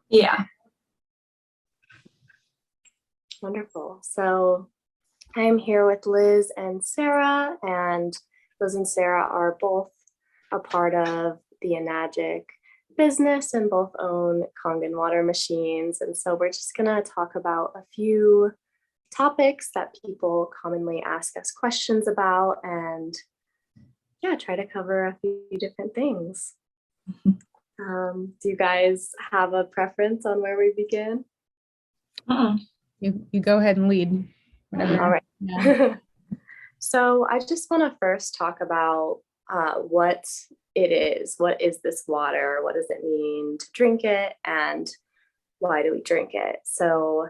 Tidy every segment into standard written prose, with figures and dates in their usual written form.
Yeah. Wonderful. So I'm here with Liz and Sarah, and Liz and Sarah are both a part of the Enagic business and both own Kangen Water machines. And so we're just going to talk about a few topics that people commonly ask us questions about and yeah, try to cover a few different things. Do you guys have a preference on where we begin? Uh-uh. You go ahead and lead. Whatever. All right. Yeah. So I just want to first talk about what it is. What is this water? What does it mean to drink it? And why do we drink it? So,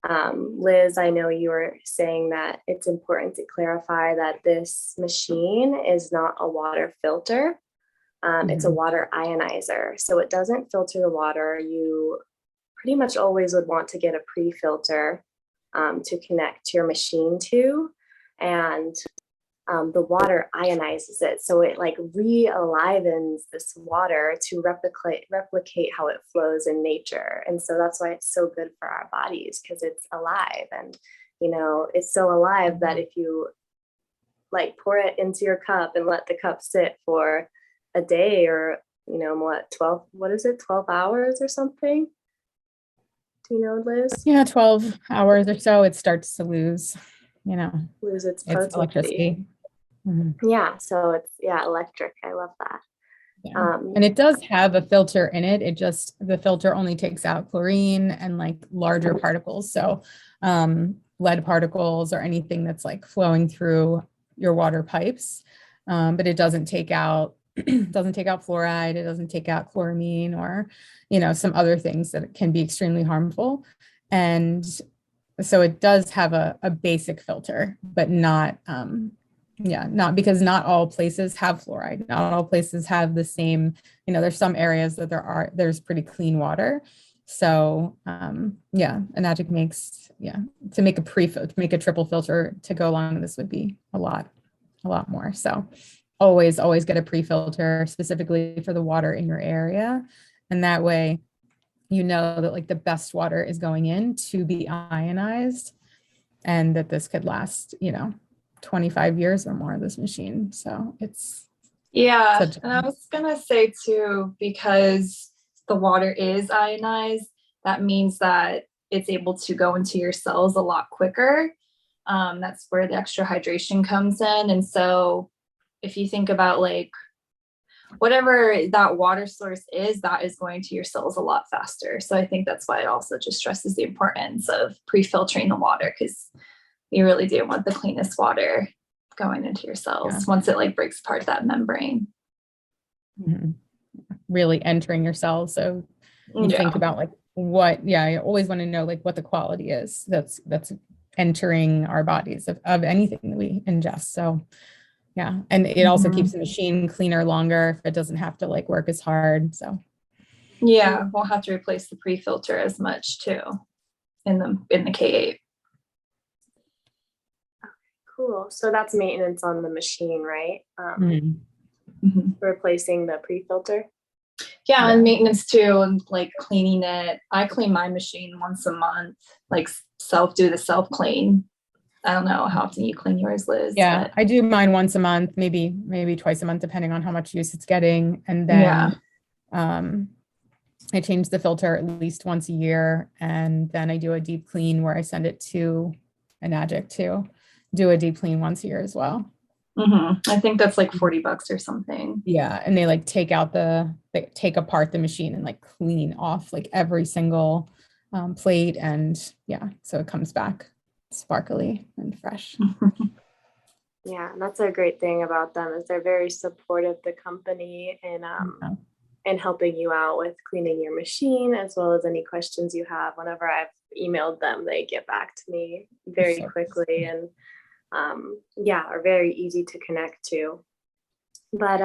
Liz, I know you were saying that it's important to clarify that this machine is not a water filter. It's a water ionizer. So it doesn't filter the water. You pretty much always would want to get a pre-filter to connect your machine to. And the water ionizes it. So it like re-alivens this water to replicate how it flows in nature. And so that's why it's so good for our bodies, because it's alive. And, you know, it's so alive that if you like pour it into your cup and let the cup sit for a day or, you know, what is it, 12 hours or something? Do you know, Liz? Yeah, 12 hours or so, it starts to lose Lose its its electricity. Yeah, so it's electric. I love that. Yeah. And it does have a filter in it. The filter only takes out chlorine and like larger particles. So lead particles or anything that's like flowing through your water pipes. But it doesn't take out fluoride. It doesn't take out chloramine or, some other things that can be extremely harmful. And so it does have a basic filter, but not because not all places have fluoride. Not all places have the same, there's some areas that there's pretty clean water. So Enagic makes, to make a triple filter to go along with this would be a lot more. So always get a pre-filter specifically for the water in your area. And that way, that like the best water is going in to be ionized and that this could last, 25 years or more, this machine. So it's and I was gonna say too, because the water is ionized, that means that it's able to go into your cells a lot quicker. That's where the extra hydration comes in. And so if you think about like whatever that water source is, that is going to your cells a lot faster. So I think that's why it also just stresses the importance of pre-filtering the water, because you really do want the cleanest water going into your cells once it like breaks apart that membrane. Really entering your cells. So you think about like I always want to know like what the quality is that's entering our bodies of anything that we ingest. So and it also keeps the machine cleaner longer if it doesn't have to like work as hard. So we'll have to replace the pre-filter as much too in the K8. Cool. So that's maintenance on the machine, right? Replacing the pre-filter. And maintenance too, and like cleaning it. I clean my machine once a month, like do the self clean. I don't know how often you clean yours, Liz. Yeah, I do mine once a month, maybe twice a month, depending on how much use it's getting. And then I change the filter at least once a year. And then I do a deep clean where I send it to Enagic to do a deep clean once a year as well. I think that's like $40 or something. Yeah. And they like take apart the machine and like clean off like every single plate. And so it comes back sparkly and fresh. Yeah, and that's a great thing about them is they're very supportive, the company, and helping you out with cleaning your machine as well as any questions you have. Whenever I've emailed them, they get back to me very quickly and are very easy to connect to. But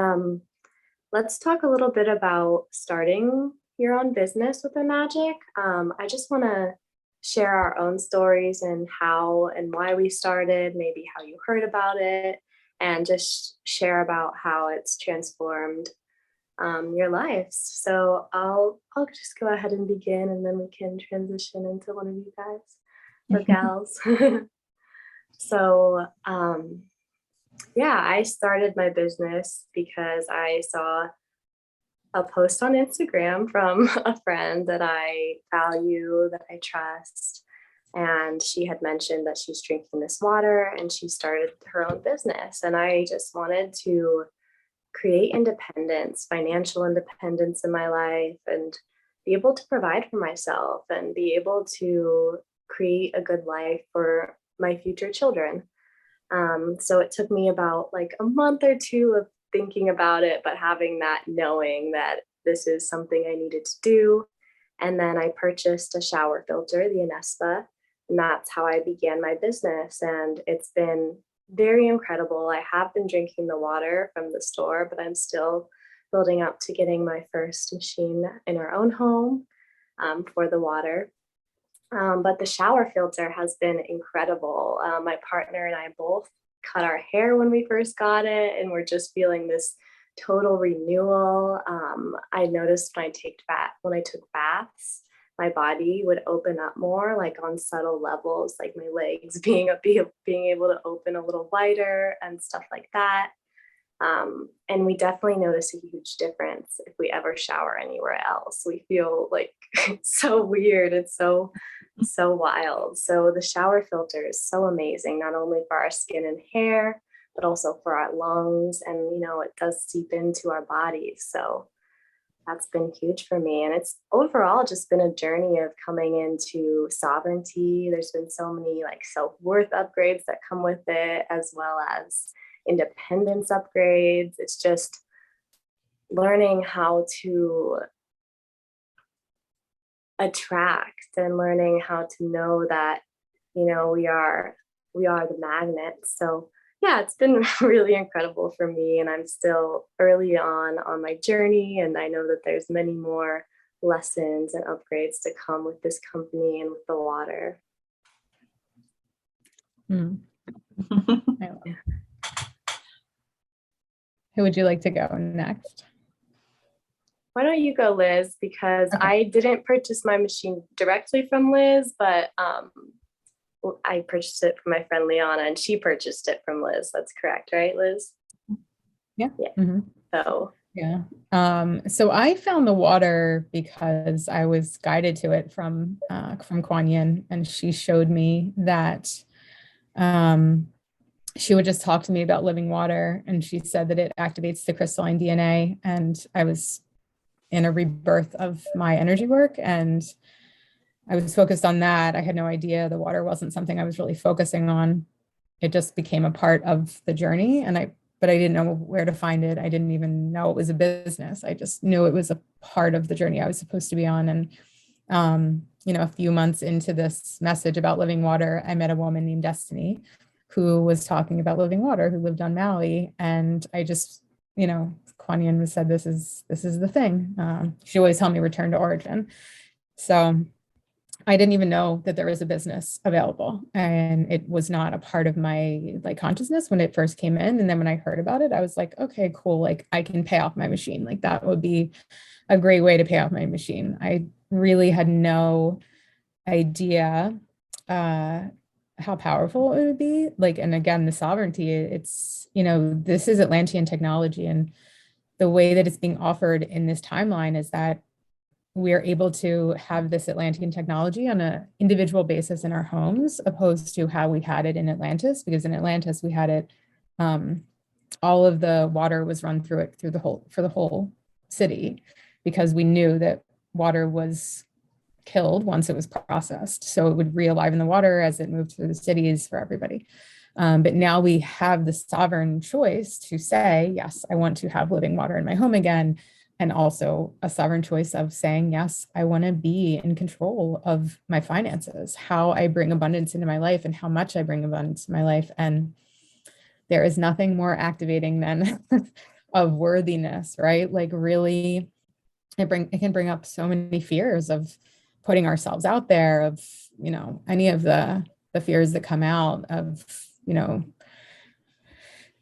let's talk a little bit about starting your own business with Enagic. I just want to share our own stories and how and why we started, maybe how you heard about it, and just share about how it's transformed your lives. So I'll just go ahead and begin, and then we can transition into one of you guys or gals. So yeah, I started my business because I saw a post on Instagram from a friend that I value, that I trust. And she had mentioned that she's drinking this water and she started her own business. And I just wanted to create independence, financial independence in my life, and be able to provide for myself and be able to create a good life for my future children. So it took me about like a month or two of thinking about it, but having that knowing that this is something I needed to do. And then I purchased a shower filter, the Anespa, and that's how I began my business. And it's been very incredible. I have been drinking the water from the store, but I'm still building up to getting my first machine in our own home for the water. But the shower filter has been incredible. My partner and I both cut our hair when we first got it, and we're just feeling this total renewal. I noticed when I took baths, my body would open up more, like on subtle levels, like my legs being able to open a little wider and stuff like that. And we definitely notice a huge difference if we ever shower anywhere else. We feel like it's so weird. It's so wild. So the shower filter is so amazing, not only for our skin and hair, but also for our lungs. And, it does seep into our bodies. So that's been huge for me. And it's overall just been a journey of coming into sovereignty. There's been so many like self-worth upgrades that come with it, as well as independence upgrades. It's just learning how to attract and learning how to know that, we are the magnets. So yeah, it's been really incredible for me, and I'm still early on my journey, and I know that there's many more lessons and upgrades to come with this company and with the water. I love it. Who would you like to go next? Why don't you go, Liz? Because Okay. I didn't purchase my machine directly from Liz, but I purchased it from my friend Liana, and she purchased it from Liz. That's correct, right, Liz? Yeah. Yeah. Mm-hmm. So yeah. So I found the water because I was guided to it from Kuan Yin, and she showed me that she would just talk to me about living water, and she said that it activates the crystalline DNA, and I was in a rebirth of my energy work, and I was focused on that. I had no idea the water wasn't something I was really focusing on. It just became a part of the journey, but I didn't know where to find it. I didn't even know it was a business. I just knew it was a part of the journey I was supposed to be on. And a few months into this message about living water, I met a woman named Destiny who was talking about living water, who lived on Maui. And I just, Kuan Yin said, this is the thing. She always told me return to origin. So I didn't even know that there was a business available, and it was not a part of my consciousness when it first came in. And then when I heard about it, I was like, okay, cool. Like I can pay off my machine. Like that would be a great way to pay off my machine. I really had no idea how powerful it would be. And again, the sovereignty, it's, this is Atlantean technology, and the way that it's being offered in this timeline is that we are able to have this Atlantean technology on an individual basis in our homes, opposed to how we had it in Atlantis, because in Atlantis we had it, all of the water was run through it for the whole city, because we knew that water was killed once it was processed. So it would re-alive in the water as it moved through the cities for everybody. But now we have the sovereign choice to say, yes, I want to have living water in my home again. And also a sovereign choice of saying, yes, I want to be in control of my finances, how I bring abundance into my life and how much I bring abundance in my life. And there is nothing more activating than of worthiness, right? Really, it can bring up so many fears of putting ourselves out there, of, any of the fears that come out of,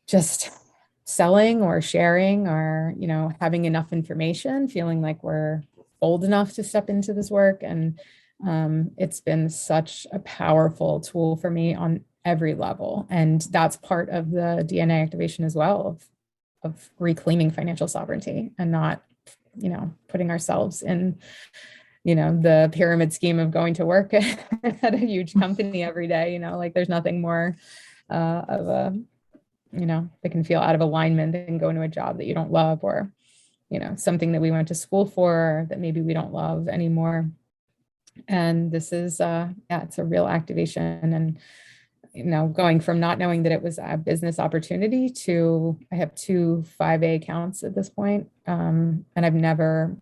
just selling or sharing or, having enough information, feeling like we're old enough to step into this work. And it's been such a powerful tool for me on every level. And that's part of the DNA activation as well, of reclaiming financial sovereignty and not, putting ourselves in, the pyramid scheme of going to work at a huge company every day. Like there's nothing more of a, that can feel out of alignment than going to a job that you don't love, or, something that we went to school for that maybe we don't love anymore. And this is, it's a real activation. And, going from not knowing that it was a business opportunity to, I have 2 5A accounts at this point. And I've never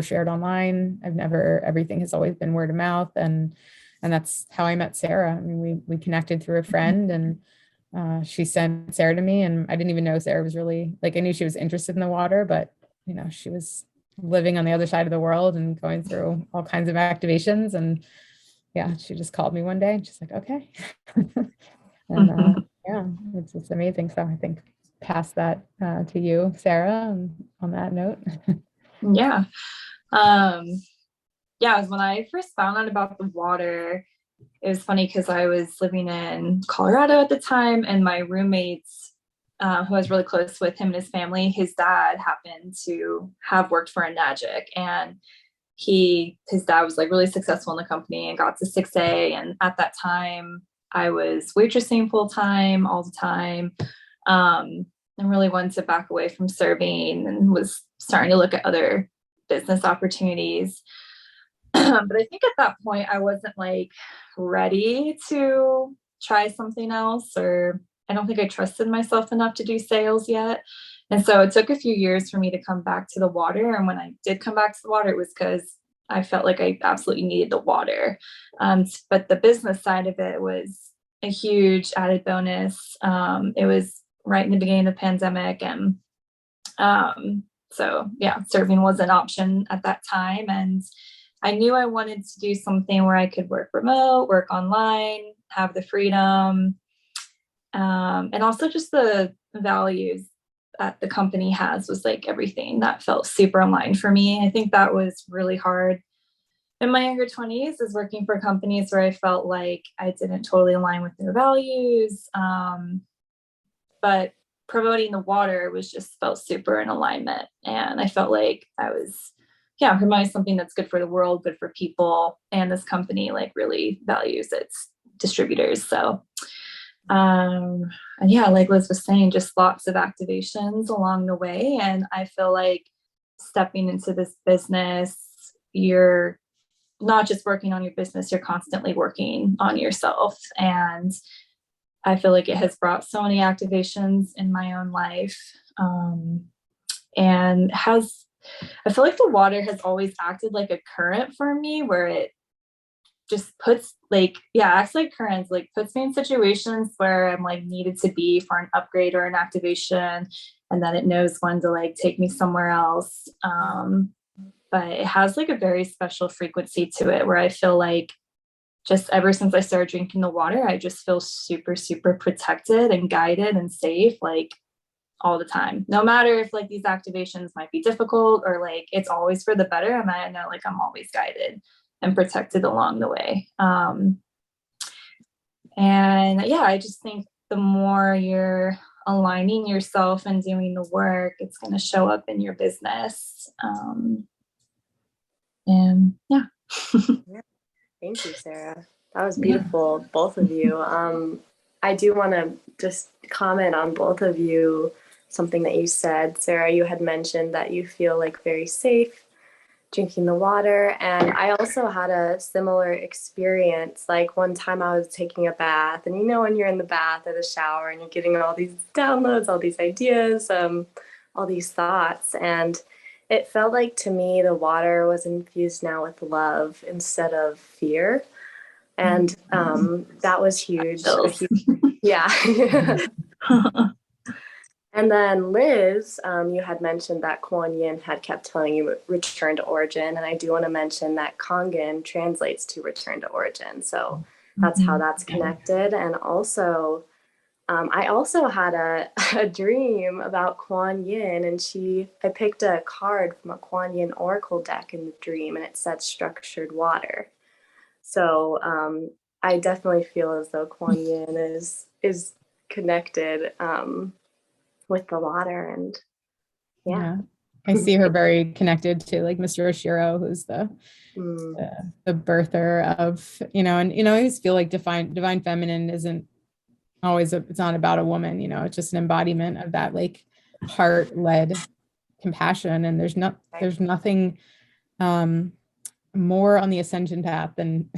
shared online. Everything has always been word of mouth. And that's how I met Sarah. I mean, we connected through a friend, and she sent Sarah to me, and I didn't even know Sarah was really, like, I knew she was interested in the water, but, she was living on the other side of the world and going through all kinds of activations. And yeah, she just called me one day and she's like, okay. And it's amazing. So I think pass that to you, Sarah, on that note. Yeah. When I first found out about the water, it was funny because I was living in Colorado at the time, and my roommates, who I was really close with, him and his family, his dad happened to have worked for a Nagic, and his dad was like really successful in the company and got to 6A. And at that time I was waitressing full time all the time, and really wanted to back away from serving and was starting to look at other business opportunities. But I think at that point I wasn't like ready to try something else, or I don't think I trusted myself enough to do sales yet. And so it took a few years for me to come back to the water. And when I did come back to the water, it was because I felt like I absolutely needed the water. But the business side of it was a huge added bonus. It was right in the beginning of the pandemic. And serving was an option at that time. And I knew I wanted to do something where I could work remote, work online, have the freedom, and also just the values that the company has was like everything that felt super aligned for me. I think that was really hard in my younger 20s, is working for companies where I felt like I didn't totally align with their values. But promoting the water was just felt super in alignment. And I felt like I was, promoting something that's good for the world, good for people. And this company like really values its distributors. So like Liz was saying, just lots of activations along the way. And I feel like stepping into this business, you're not just working on your business, you're constantly working on yourself. And I feel like it has brought so many activations in my own life. I feel like the water has always acted like a current for me, where it just acts like currents, like puts me in situations where I'm like needed to be for an upgrade or an activation, and then it knows when to like take me somewhere else. But it has like a very special frequency to it, where I feel like just ever since I started drinking the water, I just feel super, super protected and guided and safe, like all the time, no matter if like these activations might be difficult or like it's always for the better. And I know like I'm always guided and protected along the way. I just think the more you're aligning yourself and doing the work, it's going to show up in your business. Thank you, Sarah. That was beautiful, both of you. I do want to just comment on both of you, something that you said. Sarah, you had mentioned that you feel like very safe drinking the water. And I also had a similar experience. Like one time I was taking a bath, and when you're in the bath or the shower and you're getting all these downloads, all these ideas, all these thoughts. And it felt like to me the water was infused now with love instead of fear. And that was huge. Yeah. And then Liz, you had mentioned that Kuan Yin had kept telling you return to origin. And I do want to mention that Kangen translates to return to origin. So that's how that's connected. And also I also had a dream about Kuan Yin, and I picked a card from a Kuan Yin oracle deck in the dream, and it said structured water. So I definitely feel as though Kuan Yin is connected with the water, and yeah. I see her very connected to like Mr. Oshiro, who's the birther of, and I always feel like divine feminine isn't always it's not about a woman, it's just an embodiment of that like heart-led compassion. And there's nothing more on the ascension path than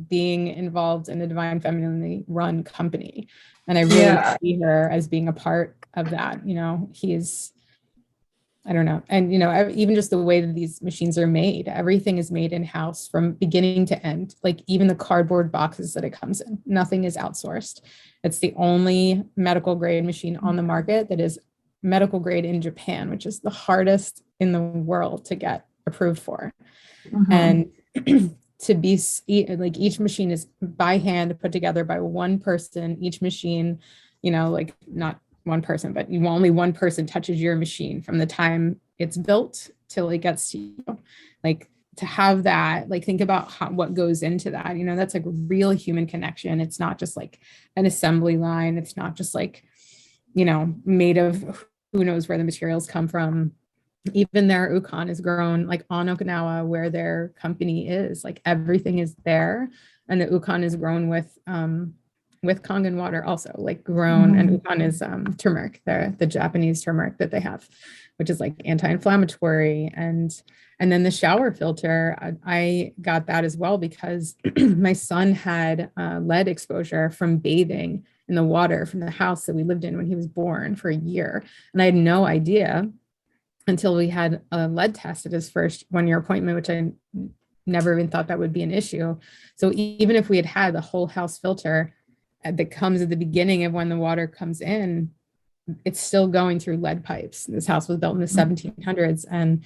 being involved in a divine femininely run company. And I really see her as being a part of that. He's, I don't know. And, even just the way that these machines are made, everything is made in-house from beginning to end. Like even the cardboard boxes that it comes in, nothing is outsourced. It's the only medical grade machine on the market that is medical grade in Japan, which is the hardest in the world to get approved for. And to be like, each machine is by hand put together by one person. Each machine, like not one person, but only one person touches your machine from the time it's built till it gets to you. Like to have that, like think about what goes into that, that's like real human connection. It's not just like an assembly line. It's not just like, made of who knows where the materials come from. Even their ukon is grown like on Okinawa, where their company is. Like everything is there, and the ukon is grown with Kangen water, also like grown. And ukon is turmeric, the Japanese turmeric that they have, which is like anti-inflammatory. And then the shower filter, I got that as well because my son had lead exposure from bathing in the water from the house that we lived in when he was born for a year, and I had no idea until we had a lead test at his first 1-year appointment, which I never even thought that would be an issue. So even if we had the whole house filter that comes at the beginning of when the water comes in, it's still going through lead pipes. This house was built in the 1700s. And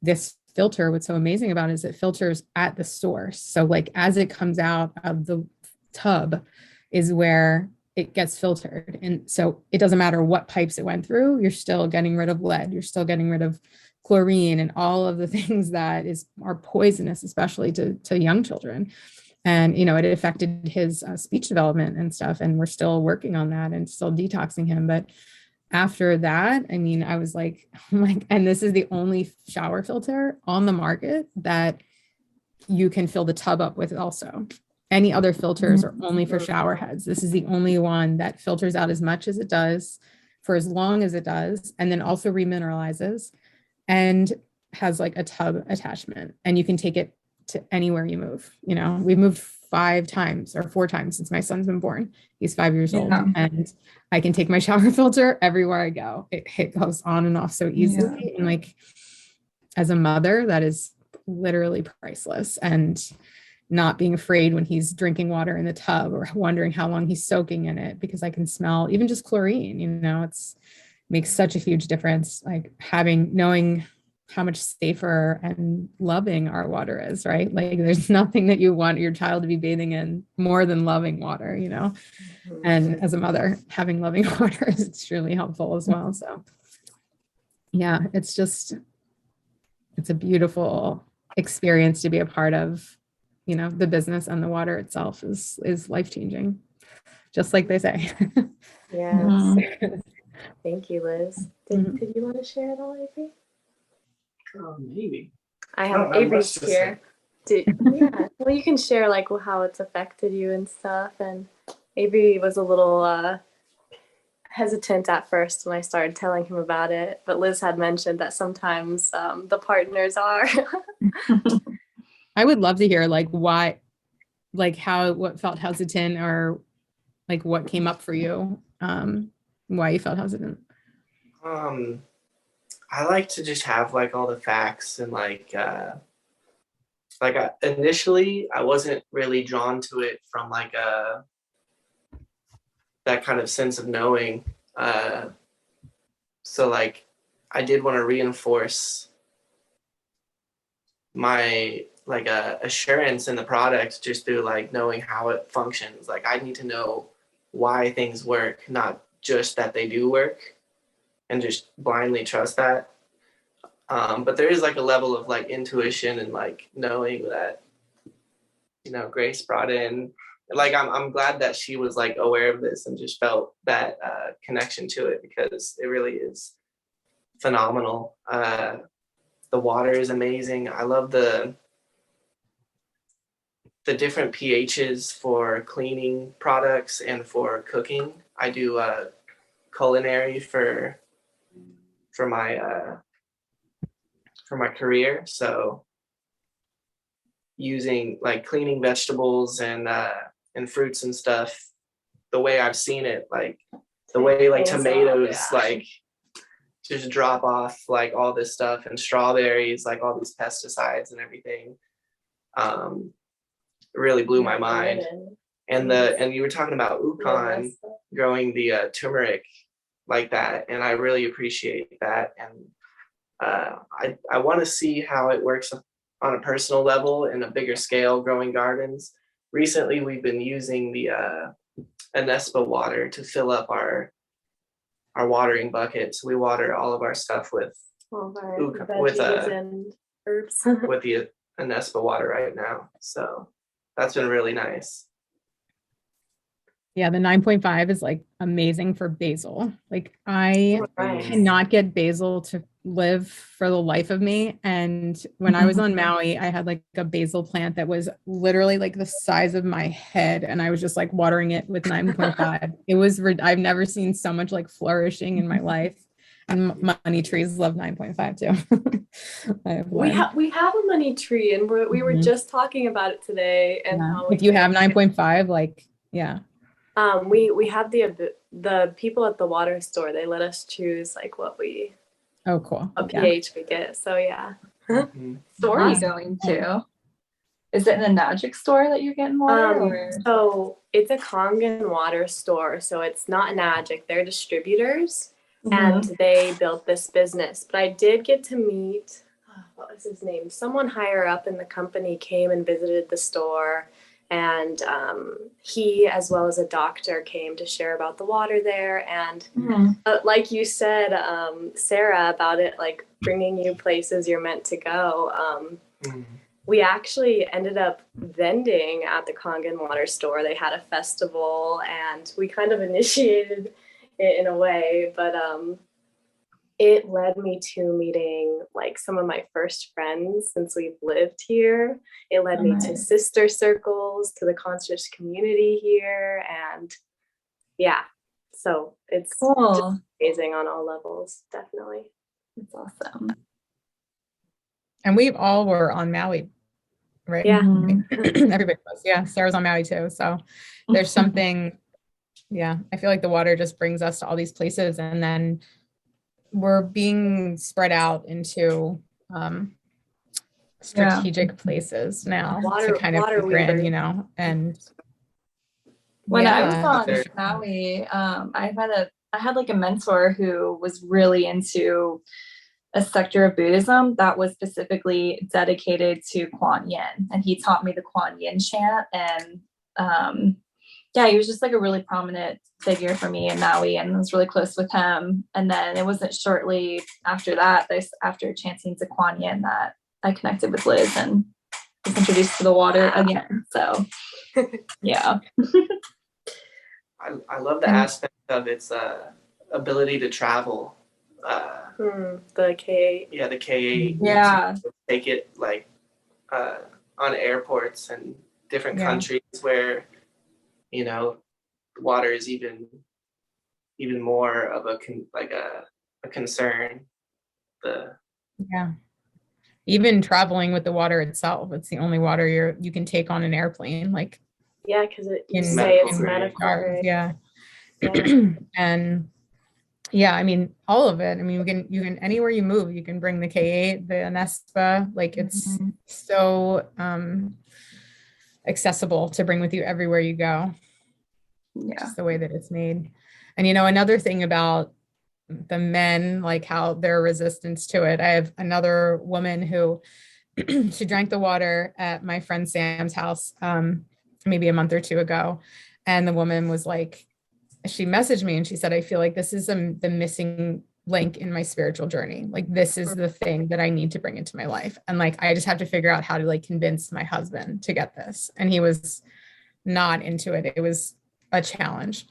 this filter, what's so amazing about it is it filters at the source. So like as it comes out of the tub is where it gets filtered. And so it doesn't matter what pipes it went through, you're still getting rid of lead, you're still getting rid of chlorine and all of the things that are poisonous, especially to young children. And, it affected his speech development and stuff. And we're still working on that and still detoxing him. But after that, I mean, I was like, and this is the only shower filter on the market that you can fill the tub up with also. Any other filters are only for shower heads. This is the only one that filters out as much as it does for as long as it does, and then also remineralizes and has like a tub attachment. And you can take it to anywhere you move. We've moved 5 times or 4 times since my son's been born. He's 5 years old, and I can take my shower filter everywhere I go. It goes on and off so easily. And like as a mother, that is literally priceless. And not being afraid when he's drinking water in the tub or wondering how long he's soaking in it, because I can smell even just chlorine, makes such a huge difference. Like knowing how much safer and loving our water is, right? Like there's nothing that you want your child to be bathing in more than loving water, and as a mother, having loving water is extremely helpful as well. So yeah, it's a beautiful experience to be a part of. The business, and the water itself is life-changing, just like they say. Yes. Thank you, Liz. Did you want to share at all, Avery? Maybe. I have Avery here. Well, you can share like how it's affected you and stuff. And Avery was a little hesitant at first when I started telling him about it, but Liz had mentioned that sometimes the partners are. I would love to hear like why, like what felt hesitant, or like what came up for you, why you felt hesitant. I like to just have like all the facts, and initially I wasn't really drawn to it from like that kind of sense of knowing. So like I did want to reinforce my assurance in the product just through like knowing how it functions. Like I need to know why things work, not just that they do work and just blindly trust that. But there is like a level of like intuition and like knowing that, you know, Grace brought in, like, I'm glad that she was like aware of this and just felt that connection to it, because it really is phenomenal. The water is amazing. I love the different pHs for cleaning products and for cooking. I do culinary for my career, so using like cleaning vegetables and fruits and stuff, the way I've seen it, like the way like tomatoes like just drop off like all this stuff, and strawberries, like all these pesticides and everything, really blew my mind. And you were talking about Ukon growing the turmeric like that, and I really appreciate that. And I want to see how it works on a personal level in a bigger scale, growing gardens. Recently, we've been using the Anespa water to fill up our watering buckets. We water all of our stuff with and herbs with the Anespa water right now. So that's been really nice. Yeah, the 9.5 is like amazing for basil. Like I cannot get basil to live for the life of me. And when I was on Maui, I had like a basil plant that was literally like the size of my head. And I was just like watering it with 9.5. It was, I've never seen so much like flourishing in my life. And money trees love 9.5 too. we have a money tree, and we were just talking about it today. And how if you have 9.5, like, yeah. We have the people at the water store, they let us choose like what we pH we get. So yeah. Store are you going to? Is it in a Magic store that you're getting water? So it's a Kangen Water store. So it's not Magic, they're distributors, and they built this business. But I did get to meet, what was his name? Someone higher up in the company came and visited the store. And he, as well as a doctor, came to share about the water there. And like you said, Sarah, about it, like bringing you places you're meant to go. We actually ended up vending at the Kangen Water store. They had a festival, and we kind of initiated it in a way. But it led me to meeting like some of my first friends since we've lived here. It led me to sister circles, to the conscious community here. And yeah, so it's just amazing on all levels, definitely. It's awesome. And we all were on Maui, right? Yeah. Everybody was. Yeah, Sarah's on Maui too. So there's something, yeah, I feel like the water just brings us to all these places, and then we're being spread out into strategic places now to kind of figure in, you know. And when I was on Maui, I had like a mentor who was really into a sector of Buddhism that was specifically dedicated to Kuan Yin, and he taught me the Kuan Yin chant. And he was just like a really prominent figure for me in Maui, and I was really close with him. And then it wasn't shortly after that, after chanting to Kuan Yin, that I connected with Liz and was introduced to the water again. So yeah. I love the aspect of its ability to travel. The K8. Yeah, the K8. Yeah. Take it like on airports and different countries where, you know, water is even more of a concern. Even traveling with the water itself, it's the only water you can take on an airplane. Like, yeah, because you say it's medical. Yeah. And yeah, I mean, all of it. I mean, you can anywhere you move, you can bring the K8, the Anespa. Like, it's so accessible to bring with you everywhere you go. Yeah, just the way that it's made. And you know, another thing about the men, like how their resistance to it. I have another woman who she drank the water at my friend Sam's house maybe a month or two ago, and the woman was like she messaged me and she said, I feel like this is the missing link in my spiritual journey. Like, this is the thing that I need to bring into my life. And like, I just have to figure out how to like convince my husband to get this. And he was not into it. It was a challenge.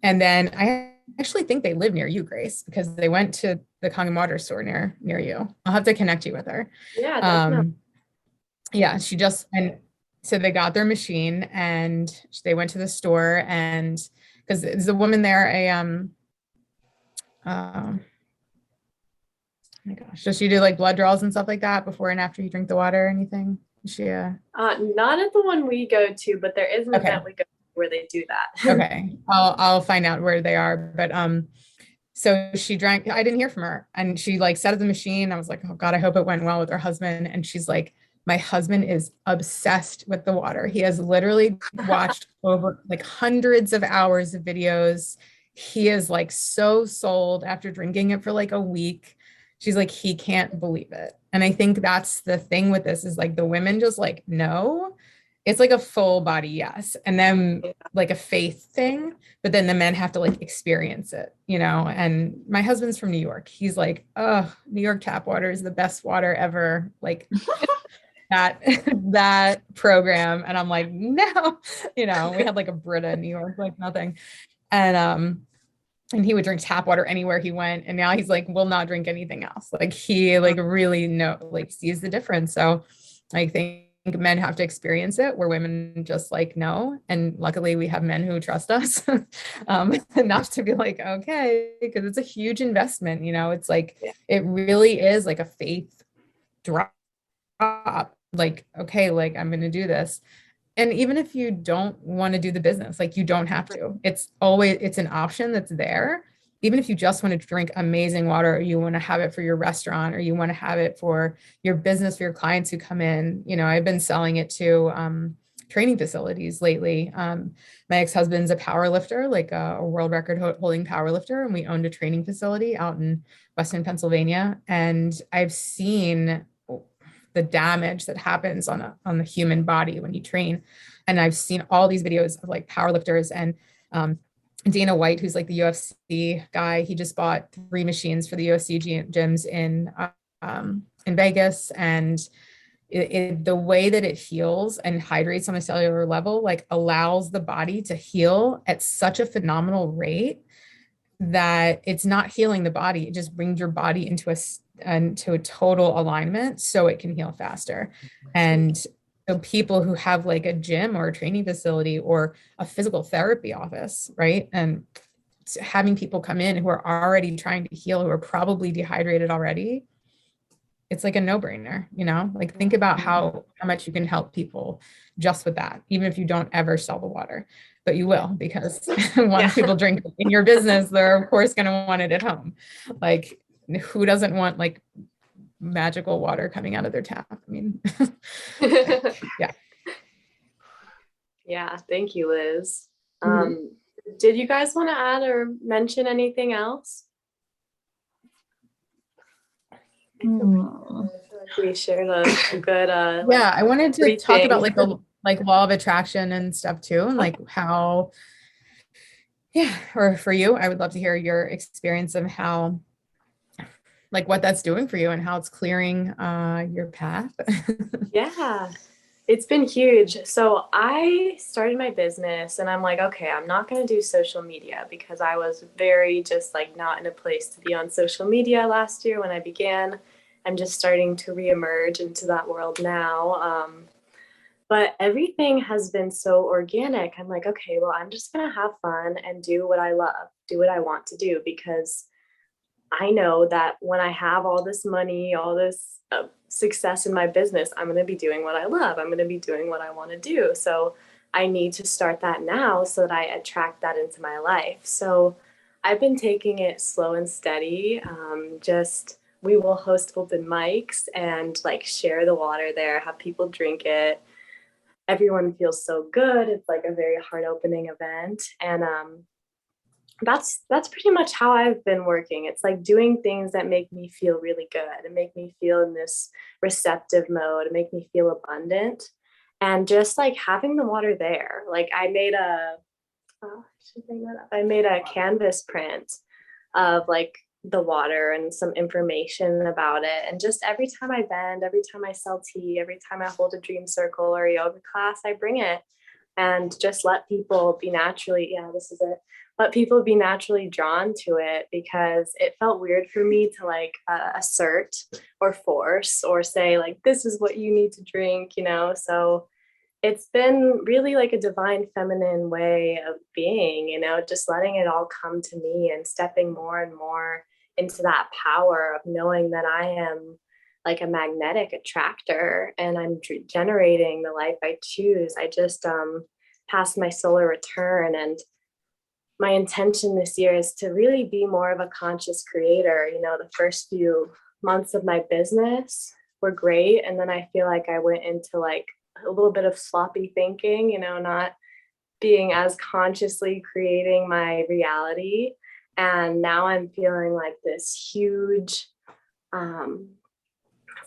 And then I actually think they live near you, Grace, because they went to the Kangen Water store near you. I'll have to connect you with her. Yeah, definitely. Yeah, she just, and so they got their machine and they went to the store, and because there's a woman there, oh my gosh, does she do like blood draws and stuff like that before and after you drink the water or anything? Is she Not at the one we go to, but there is an Okay. event we go to where they do that. Okay, I'll find out where they are. But so she drank. I didn't hear from her, and she like sat at the machine. I was like, oh God, I hope it went well with her husband. And she's like, my husband is obsessed with the water. He has literally watched over like hundreds of hours of videos. He is like so sold after drinking it for like a week. She's like, he can't believe it. And I think that's the thing with this is like the women just like, no, it's like a full body yes. And then like a faith thing, but then the men have to like experience it, you know? And my husband's from New York. He's like, oh, New York tap water is the best water ever. Like that program. And I'm like, no, you know, we had like a Brita in New York, like nothing. And he would drink tap water anywhere he went. And now he's like, will not drink anything else. Like he like really sees the difference. So I think men have to experience it where women just like no. And luckily we have men who trust us enough to be like, okay, because it's a huge investment, you know, it's like, it really is like a faith drop. Like, okay, like I'm going to do this. And even if you don't want to do the business, like you don't have to, it's an option that's there. Even if you just want to drink amazing water, or you want to have it for your restaurant, or you want to have it for your business, for your clients who come in, you know, I've been selling it to training facilities lately. My ex-husband's a power lifter, like a world record holding power lifter. And we owned a training facility out in Western Pennsylvania. And I've seen the damage that happens on the human body when you train. And I've seen all these videos of like powerlifters and Dana White, who's like the UFC guy, he just bought 3 machines for the UFC gyms in Vegas. And the way that it heals and hydrates on a cellular level, like allows the body to heal at such a phenomenal rate that it's not healing the body. It just brings your body into a total alignment so it can heal faster. And so people who have like a gym or a training facility or a physical therapy office, right? And having people come in who are already trying to heal, who are probably dehydrated already, it's like a no-brainer, you know, like think about how much you can help people just with that, even if you don't ever sell the water, but you will, because once people drink in your business, they're of course going to want it at home. Like who doesn't want like magical water coming out of their tap? I mean, yeah. Yeah. Thank you, Liz. Did you guys want to add or mention anything else? We shared a good yeah, I wanted to talk about like the law of attraction and stuff too, and like how, yeah, or for you, I would love to hear your experience of how, like what that's doing for you and how it's clearing your path. Yeah, it's been huge. So I started my business and I'm like, okay, I'm not going to do social media because I was very just like not in a place to be on social media last year when I began. I'm just starting to reemerge into that world now. But everything has been so organic. I'm like, okay, well, I'm just going to have fun and do what I love, do what I want to do, because I know that when I have all this money, all this success in my business, I'm going to be doing what I love. I'm going to be doing what I want to do. So I need to start that now so that I attract that into my life. So I've been taking it slow and steady. We will host open mics and like share the water there, have people drink it. Everyone feels so good. It's like a very heart opening event. And that's pretty much how I've been working. It's like doing things that make me feel really good and make me feel in this receptive mode and make me feel abundant. And just like having the water there. Like I made a Oh, I should bring that up. I made a canvas print of like the water and some information about it. And just every time I bend, every time I sell tea, every time I hold a dream circle or a yoga class, I bring it and just let people be naturally, yeah, this is it. Let people be naturally drawn to it, because it felt weird for me to like assert or force or say like, this is what you need to drink, you know? So it's been really like a divine feminine way of being, you know, just letting it all come to me and stepping more and more into that power of knowing that I am like a magnetic attractor and I'm generating the life I choose. I just passed my solar return, and my intention this year is to really be more of a conscious creator. You know, the first few months of my business were great, and then I feel like I went into like a little bit of sloppy thinking, you know, not being as consciously creating my reality. And now I'm feeling like this huge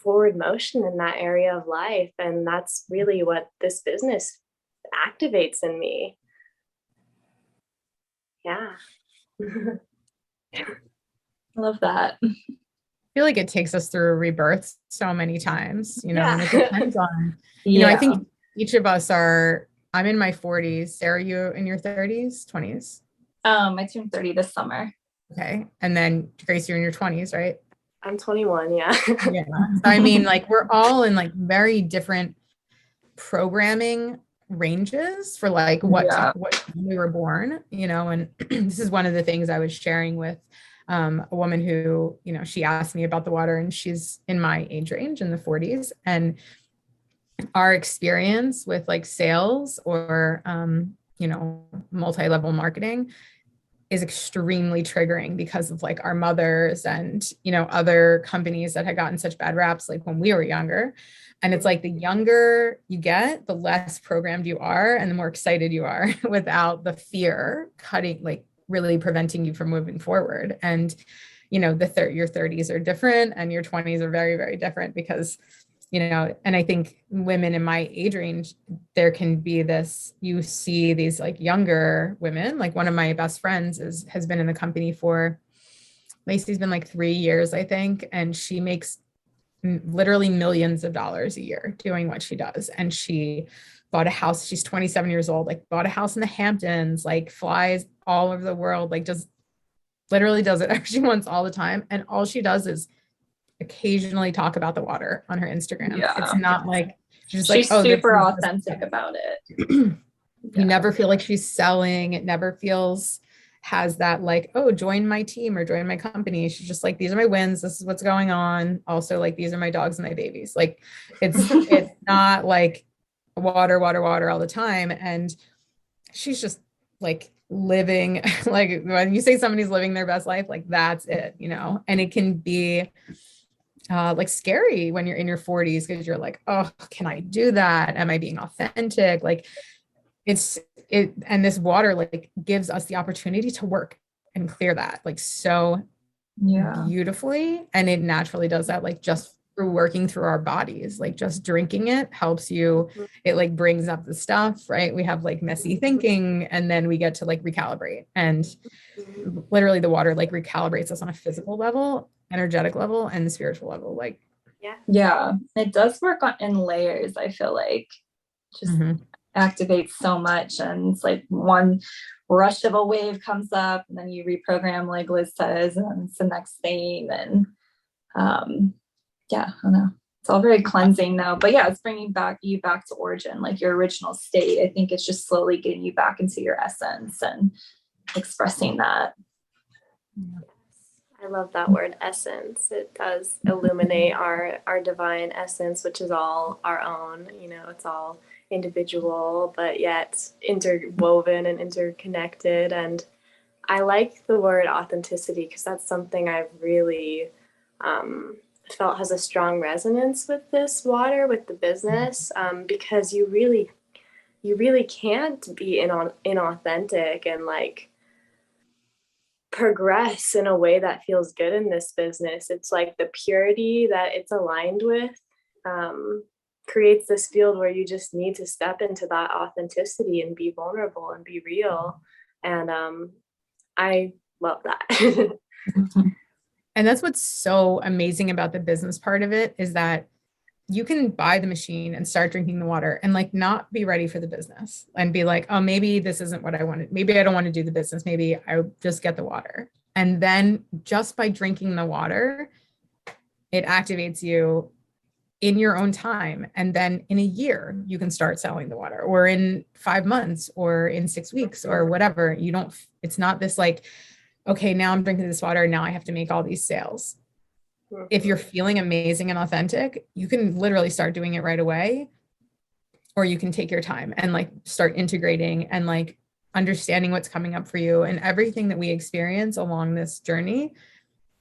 forward motion in that area of life. And that's really what this business activates in me. Yeah. I love that. I feel like it takes us through rebirths so many times, you know, Yeah. and it depends on, you know, I think each of us are, I'm in my 40s. Sarah, you in your 30s, 20s? I turned 30 this summer. Okay. And then Grace, you're in your 20s, right? I'm 21. Yeah. Yeah. So, I mean, like we're all in like very different programming ranges for like what we were born, you know, and this is one of the things I was sharing with a woman who, you know, she asked me about the water, and she's in my age range in the 40s, and our experience with like sales or you know, multi-level marketing is extremely triggering because of like our mothers and, you know, other companies that had gotten such bad raps like when we were younger. And it's like the younger you get, the less programmed you are and the more excited you are without the fear cutting, like really preventing you from moving forward. And, you know, your 30s are different and your 20s are very, very different because, you know, and I think women in my age range, there can be this, you see these like younger women, like one of my best friends has been in the company for, Lacey's been like 3 years, I think. And she makes literally millions of dollars a year doing what she does. And she bought a house. She's 27 years old, like bought a house in the Hamptons, like flies all over the world, like just literally does it she wants all the time. And all she does is occasionally talk about the water on her Instagram. Yeah. It's not like she's like, oh, super authentic about it. You never feel like she's selling. It never feels has that like, oh, join my team or join my company. She's just like, these are my wins. This is what's going on. Also, like, these are my dogs and my babies. Like it's not like water all the time. And she's just like living, like when you say somebody's living their best life, like that's it, you know, and it can be like scary when you're in your 40s because you're like, oh, can I do that? Am I being authentic? Like and this water like gives us the opportunity to work and clear that like so beautifully. And it naturally does that, like just through working through our bodies, like just drinking it helps you. It like brings up the stuff, right? We have like messy thinking and then we get to like recalibrate, and literally the water like recalibrates us on a physical level, energetic level, and the spiritual level. Like, yeah, it does work in layers. I feel like just activates so much, and it's like one rush of a wave comes up and then you reprogram like Liz says, and it's the next thing. And yeah, I don't know, it's all very cleansing though, but yeah, it's bringing you back to origin, like your original state. I think it's just slowly getting you back into your essence and expressing that. I love that word, essence. It does illuminate our divine essence, which is all our own, you know, it's all individual, but yet interwoven and interconnected. And I like the word authenticity because that's something I've really felt has a strong resonance with this water, with the business, because you really can't be inauthentic and like progress in a way that feels good in this business. It's like the purity that it's aligned with creates this field where you just need to step into that authenticity and be vulnerable and be real. And I love that. And that's what's so amazing about the business part of it, is that you can buy the machine and start drinking the water and like not be ready for the business and be like, oh, maybe this isn't what I wanted. Maybe I don't want to do the business. Maybe I just get the water. And then just by drinking the water, it activates you in your own time. And then in a year, you can start selling the water, or in 5 months, or in 6 weeks, or whatever. It's not this like, okay, now I'm drinking this water and now I have to make all these sales. If you're feeling amazing and authentic, you can literally start doing it right away, or you can take your time and like start integrating and like understanding what's coming up for you. And everything that we experience along this journey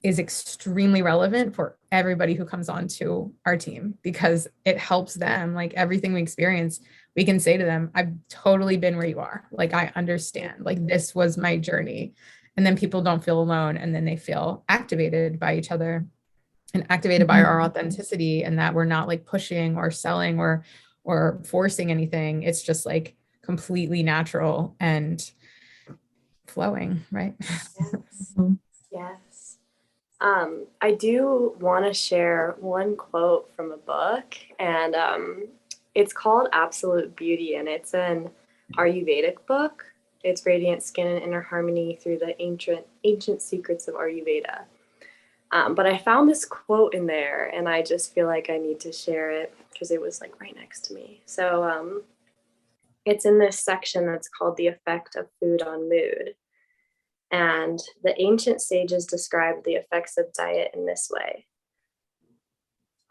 is extremely relevant for everybody who comes onto our team, because it helps them. Like everything we experience, we can say to them, I've totally been where you are. Like, I understand, like this was my journey. And then people don't feel alone, and then they feel activated by each other and activated by our authenticity, and that we're not like pushing or selling or forcing anything. It's just like completely natural and flowing, right? Yes. Yes. I do want to share one quote from a book, and it's called Absolute Beauty, and it's an Ayurvedic book. It's Radiant Skin and Inner Harmony Through the Ancient Secrets of Ayurveda. But I found this quote in there, and I just feel like I need to share it because it was like right next to me. So it's in this section that's called The Effect of Food on Mood. And the ancient sages described the effects of diet in this way.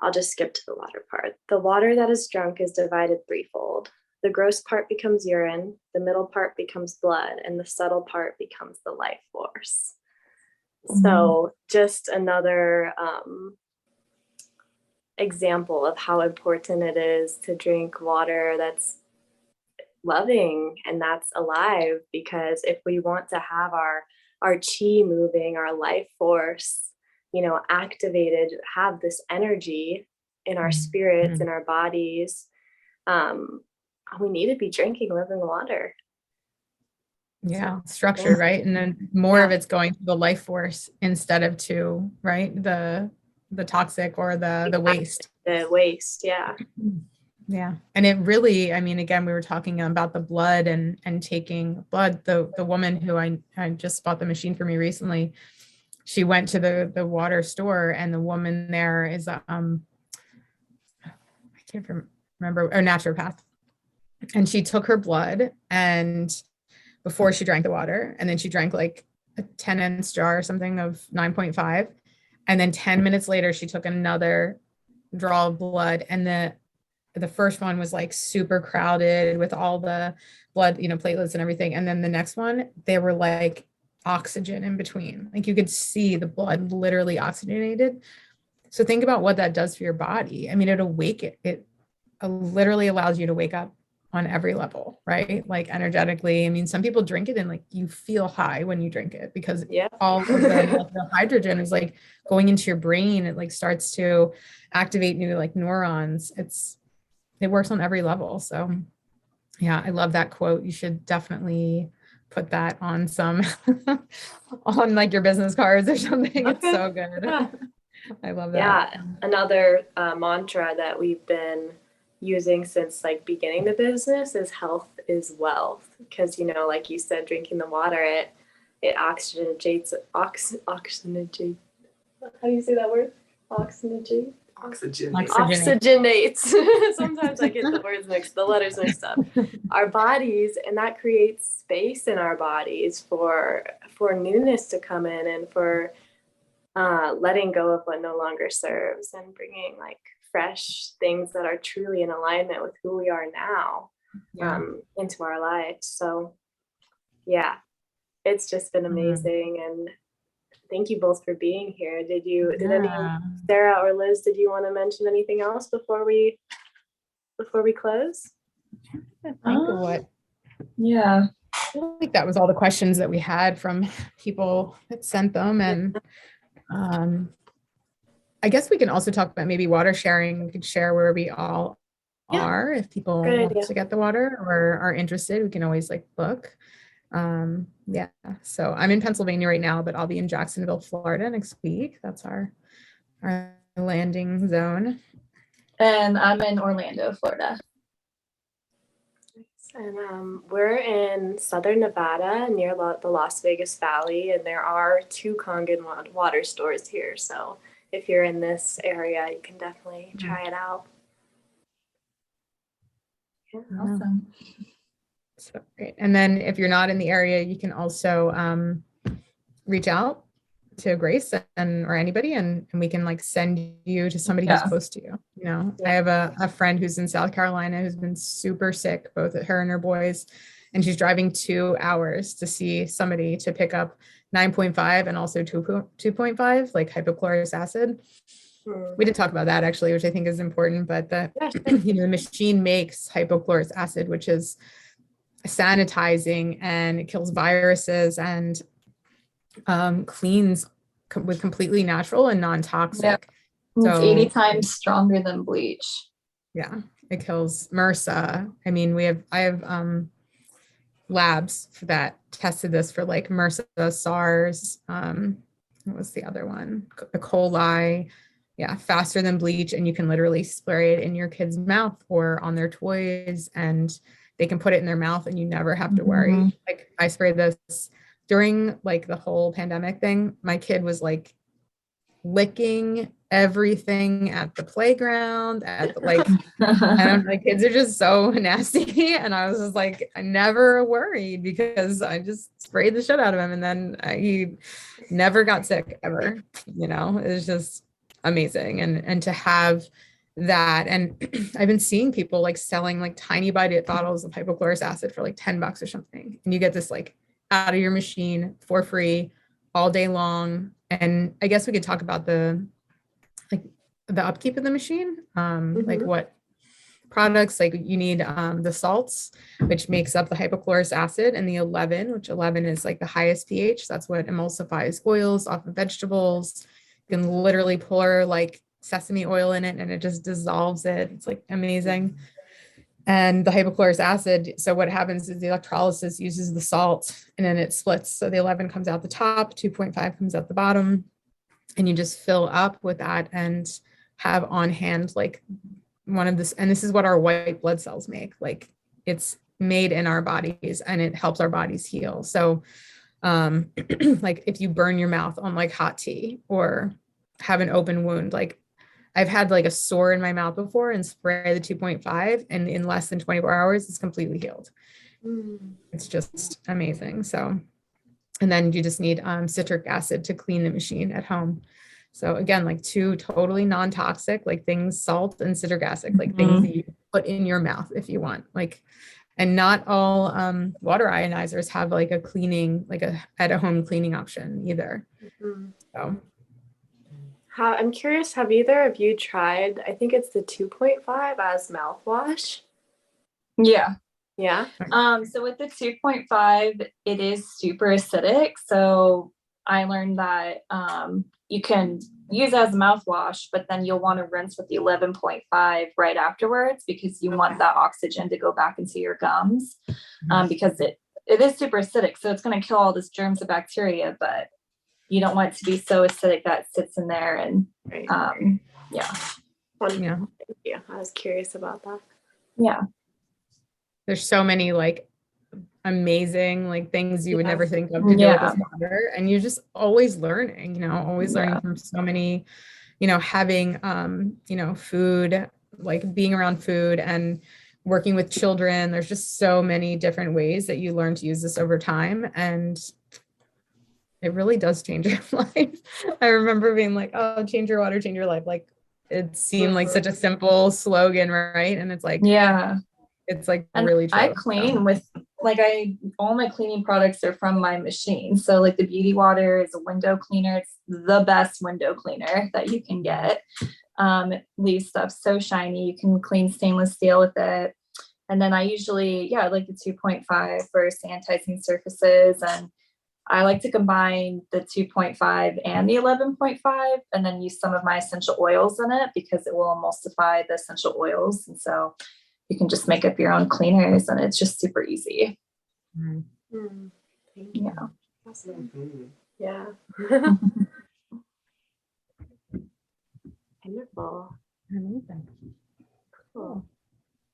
I'll just skip to the water part. The water that is drunk is divided threefold. The gross part becomes urine, the middle part becomes blood, and the subtle part becomes the life force. So just another example of how important it is to drink water that's loving and that's alive, because if we want to have our chi moving, our life force, activated, have this energy in our spirits, in our bodies, we need to be drinking living water. Yeah, structured, right? And then more of it's going to the life force instead of to, right, the toxic or the waste. The waste, yeah. Yeah. And it really, I mean, again, we were talking about the blood and taking blood. The woman who I just bought the machine for me recently, she went to the water store, and the woman there is I can't remember, a naturopath. And she took her blood, and before she drank the water, and then she drank like a 10-ounce jar or something of 9.5. And then 10 minutes later, she took another draw of blood, and the first one was like super crowded with all the blood, platelets and everything. And then the next one, they were like oxygen in between. Like you could see the blood literally oxygenated. So think about what that does for your body. I mean, it literally allows you to wake up on every level, right? Like energetically. I mean, some people drink it and like you feel high when you drink it, because all of the hydrogen is like going into your brain. It like starts to activate new like neurons. It works on every level. So yeah, I love that quote. You should definitely put that on on like your business cards or something. It's so good. Yeah. I love that. Yeah. Another mantra that we've been using since like beginning the business is health is wealth, because like you said, drinking the water, it oxygenates how do you say that word? Oxygenates. Sometimes I get the letters mixed up. Our bodies, and that creates space in our bodies for newness to come in, and for letting go of what no longer serves, and bringing like fresh things that are truly in alignment with who we are now into our lives. So yeah, it's just been amazing. And thank you both for being here. Did any, Sarah or Liz, did you want to mention anything else before we close? Yeah. I think that was all the questions that we had from people that sent them. And I guess we can also talk about maybe water sharing. We could share where we all are. If people want to get the water or are interested, we can always like book. Yeah, so I'm in Pennsylvania right now, but I'll be in Jacksonville, Florida next week. That's our landing zone. And I'm in Orlando, Florida. And we're in southern Nevada near the Las Vegas Valley, and there are 2 Kangen Water stores here. So if you're in this area, you can definitely try it out. Yeah, awesome. So great. And then if you're not in the area, you can also reach out to Grace or anybody, and we can like send you to somebody who's close to you. You know, I have a friend who's in South Carolina who's been super sick, both her and her boys, and she's driving 2 hours to see somebody to pick up 9.5 and also 2.5, like hypochlorous acid. We did talk about that actually, which I think is important, but the machine makes hypochlorous acid, which is sanitizing, and it kills viruses and cleans with completely natural and non-toxic. Yep. So, it's 80 times stronger than bleach. Yeah, it kills MRSA. I mean, I have labs that tested this for like MRSA, SARS, what was the other one? E. coli. Yeah, faster than bleach, and you can literally spray it in your kid's mouth or on their toys, and they can put it in their mouth and you never have to worry. Like I sprayed this during like the whole pandemic thing. My kid was like licking everything at the playground, at like, my kids are just so nasty. And I was just like, I never worried because I just sprayed the shit out of him. And then he never got sick ever, you know. It was just amazing. And to have that, and I've been seeing people like selling like tiny bottles of hypochlorous acid for like $10 or something. And you get this like out of your machine for free all day long. And I guess we could talk about the upkeep of the machine, like what products, like you need the salts, which makes up the hypochlorous acid, and the 11, which 11 is like the highest pH. That's what emulsifies oils off of vegetables. You can literally pour like sesame oil in it and it just dissolves it. It's like amazing. And the hypochlorous acid, so what happens is the electrolysis uses the salt and then it splits. So the 11 comes out the top, 2.5 comes out the bottom, and you just fill up with that and have on hand like one of this. And this is what our white blood cells make. Like it's made in our bodies and it helps our bodies heal. So like if you burn your mouth on like hot tea or have an open wound, like I've had like a sore in my mouth before and spray the 2.5 and in less than 24 hours, it's completely healed. It's just amazing. So, and then you just need citric acid to clean the machine at home. So again, like 2 totally non-toxic, like things, salt and citric acid, like things that you put in your mouth if you want, like, and not all water ionizers have like a cleaning, like a at-home cleaning option either. So. I'm curious, have either of you tried, I think it's the 2.5 as mouthwash? Yeah. Yeah. So with the 2.5, it is super acidic. So I learned that you can use it as a mouthwash, but then you'll want to rinse with the 11.5 right afterwards because you want that oxygen to go back into your gums because it is super acidic. So it's going to kill all this germs and bacteria, but you don't want it to be so acidic that sits in there. And Yeah, I was curious about that. Yeah. There's so many like amazing like things you would never think of to do with this water, and you're just always learning, always learning from so many, having food, like being around food and working with children. There's just so many different ways that you learn to use this over time, and it really does change your life. I remember being like, oh, change your water, change your life. Like it seemed like such a simple slogan, right? And it's like, it's like and really true. I clean with all my cleaning products are from my machine. So like the beauty water is a window cleaner. It's the best window cleaner that you can get. It leaves stuff so shiny. You can clean stainless steel with it. And then I usually, I like the 2.5 for sanitizing surfaces. And I like to combine the 2.5 and the 11.5 and then use some of my essential oils in it because it will emulsify the essential oils. And so you can just make up your own cleaners and it's just super easy. Thank you. Yeah. Awesome. Mhm. Yeah. Wonderful. Amazing. Cool.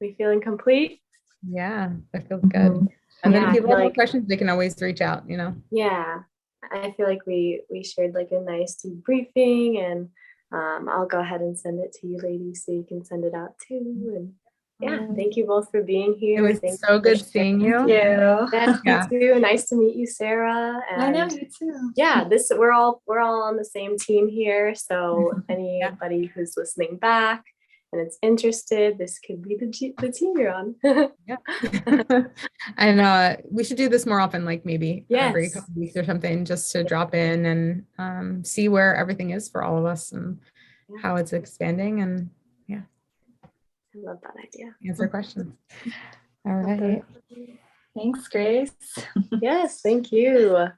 We feeling complete? Yeah, that feels good. Mhm. And then Yeah, if I people feel have more like- questions, they can always reach out, Yeah. I feel like we shared like a nice debriefing, and I'll go ahead and send it to you ladies so you can send it out too. And yeah, thank you both for being here. It was Thank so you for good seeing sharing. you. Yeah. Yes, Yeah. you too. Nice to meet you, Sarah. I know And you too. yeah, we're all on the same team here. So anybody who's listening back and is interested, this could be the team you're on. Yeah. And we should do this more often, like maybe every Yes. couple weeks or something, just to drop in and see where everything is for all of us and how it's expanding, and I love that idea. answer questions. All right. Thanks, Grace. Yes, thank you.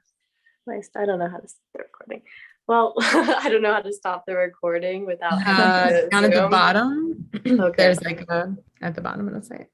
Nice. I don't know how to stop the recording. Well, I don't know how to stop the recording without ending the Down at the Zoom. bottom, Okay. there's like at the bottom of the site.